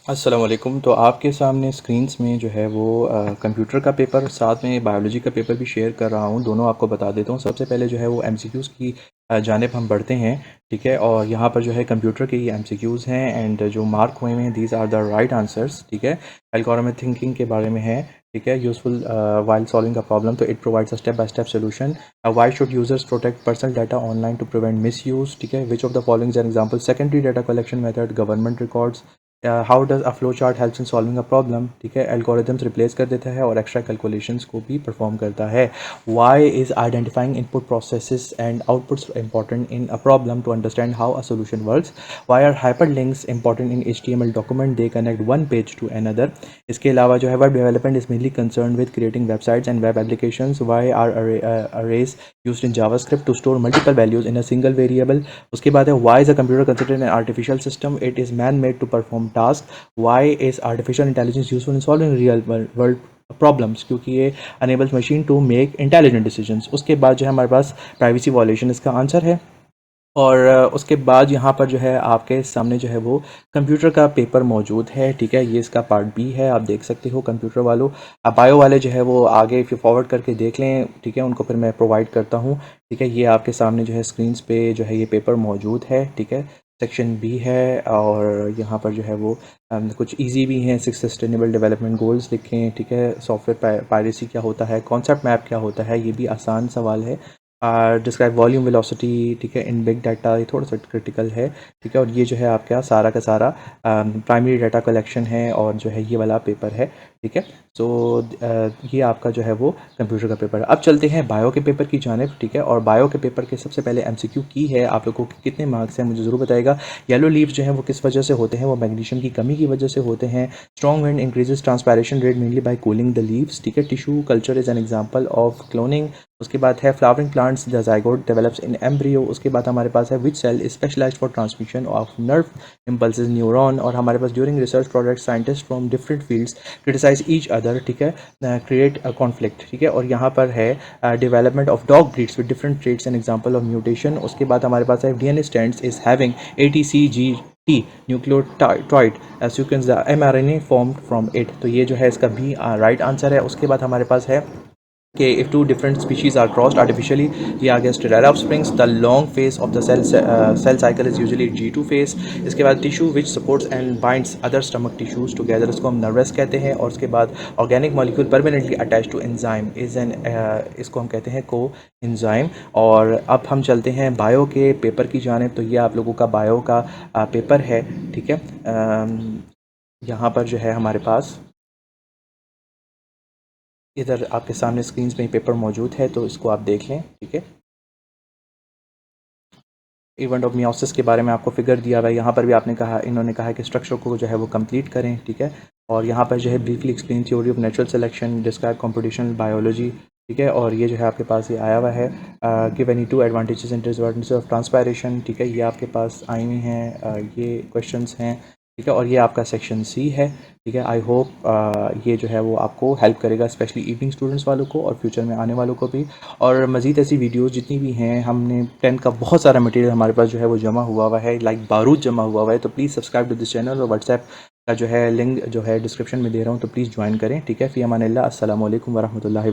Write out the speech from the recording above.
अस्सलाम वालेकुम। तो आपके सामने स्क्रीन्स में जो है वो कंप्यूटर का पेपर साथ में बायोलॉजी का पेपर भी शेयर कर रहा हूँ। दोनों आपको बता देता हूँ। सबसे पहले जो है वो एमसीक्यूज़ की जानिब हम बढ़ते हैं, ठीक है। और यहाँ पर जो है कंप्यूटर के ये एमसीक्यूज़ हैं एंड जो मार्क हुए हैं these are the right answers, ठीक है। एल्गोरिथमिक थिंकिंग के बारे में है, ठीक है। Useful while solving a problem, तो it provides a step by step solution. Why should users protect personal data online to prevent misuse, ठीक है। Which of the following an example, secondary data collection method, government records. How does a flow chart helps in solving a problem, ठीक है। Algorithms replace कर देता है और extra calculations को भी परफॉर्म करता है। Why is identifying input processes and outputs important in a problem to understand how a solution works. Why are hyperlinks important in HTML document, they connect one page to another. इसके अलावा जो है web development is mainly concern with creating websites and web applications. Why are arrays used in JavaScript to store multiple values in a single variable. उसके बाद है why is a computer considered an artificial system, it is man made to perform task. Why is artificial intelligence useful in solving real world problems, क्योंकि ये enables machine to make intelligent decisions. उसके बाद जो है हमारे पास privacy वॉलेशन इसका answer है। और उसके बाद यहाँ पर जो है आपके सामने जो है वो कंप्यूटर का पेपर मौजूद है, ठीक है। ये इसका पार्ट बी है, आप देख सकते हो कंप्यूटर वालों। अब बायो वाले जो है वो आगे फिर फॉरवर्ड करके देख लें, ठीक है। उनको फिर मैं प्रोवाइड करता हूँ, ठीक है। ये आपके सामने जो है स्क्रीन्स पे जो है ये पेपर मौजूद है, ठीक है। सेक्शन बी है और यहाँ पर जो है वो कुछ इजी भी हैं। 6 सस्टेनेबल डेवलपमेंट गोल्स लिखें, ठीक है। सॉफ्टवेयर पायरेसी क्या होता है, कॉन्सेप्ट मैप क्या होता है, ये भी आसान सवाल है। डिस्क्राइब वॉल्यूम वेलोसिटी, ठीक है, इन बिग डाटा, ये थोड़ा सा क्रिटिकल है, ठीक है। और ये जो है आपका सारा का सारा प्राइमरी डाटा कलेक्शन है और जो है ये वाला पेपर है, ठीक है। सो ये आपका जो है वो कंप्यूटर का पेपर है। अब चलते हैं बायो के पेपर की जानिब, ठीक है। और बायो के पेपर के सबसे पहले एमसीक्यू की है, आप लोगों के कितने मार्क्स हैं मुझे ज़रूर बताएगा। येलो लीव्स जो है वो किस वजह से होते हैं, वो मैग्नीशियम की कमी की वजह से होते हैं। Strong wind increases transpiration rate mainly by cooling the leaves, ठीक है। Tissue culture is an example of cloning. उसके बाद है flowering plants the zygote develops in embryo. उसके बाद हमारे पास है which cell is specialised for transmission of nerve impulses, neuron. और हमारे पास during research project scientist from different fields criticise each other, ठीक है, क्रिएट अ कॉन्फ्लिक्ट, ठीक है। और यहाँ पर है development of dog breeds with different traits an example of mutation. उसके बाद हमारे पास है DNA stands is having ATCG nucleotide sequence the mRNA formed from it. तो ये जो है इसका भी राइट आंसर है। उसके बाद हमारे पास है कि if two different species are crossed artificially, ये आ गया sterile offsprings. The long phase of the cell cycle is usually G2 phase. इसके बाद tissue which supports and binds other stomach tissues together, इसको हम नर्वस कहते हैं। और उसके बाद organic molecule permanently attach to enzyme is an, इसको हम कहते हैं को एंजाइम। और अब हम चलते हैं बायो के पेपर की जानिब। तो ये आप लोगों का बायो का पेपर है, ठीक है। यहाँ पर जो है हमारे पास इधर आपके सामने स्क्रीन में पेपर मौजूद है, तो इसको आप देख लें, ठीक है। इवेंट ऑफ मियोसिस के बारे में आपको फिगर दिया हुआ है। यहाँ पर भी आपने कहा, इन्होंने कहा है कि स्ट्रक्चर को जो है वो कंप्लीट करें, ठीक है। और यहाँ पर जो है briefly explain theory of natural selection, describe computational biology, ठीक है। और ये जो है आपके पास ये आया हुआ है, give any two advantages and disadvantages of transpiration, ठीक है। ये आपके पास आई हुई हैं, ये क्वेश्चंस हैं, ठीक है। और ये आपका सेक्शन सी है, ठीक है। आई होप ये जो है वो आपको हेल्प करेगा, स्पेशली इवनिंग स्टूडेंट्स वालों को और फ्यूचर में आने वालों को भी। और मज़ीद ऐसी वीडियोस जितनी भी हैं, हमने 10 का बहुत सारा मटेरियल हमारे पास जो है वो जमा हुआ है, लाइक बारूद जमा हुआ है। तो please subscribe to this channel और व्हाट्सएप का जो है लिंक जो है डिस्क्रिप्शन में दे रहा हूँ, तो प्लीज़ ज्वाइन करें, ठीक है। फ़ी अमानिल्लाह, अस्सलामु अलैकुम वरहमतुल्लाहि।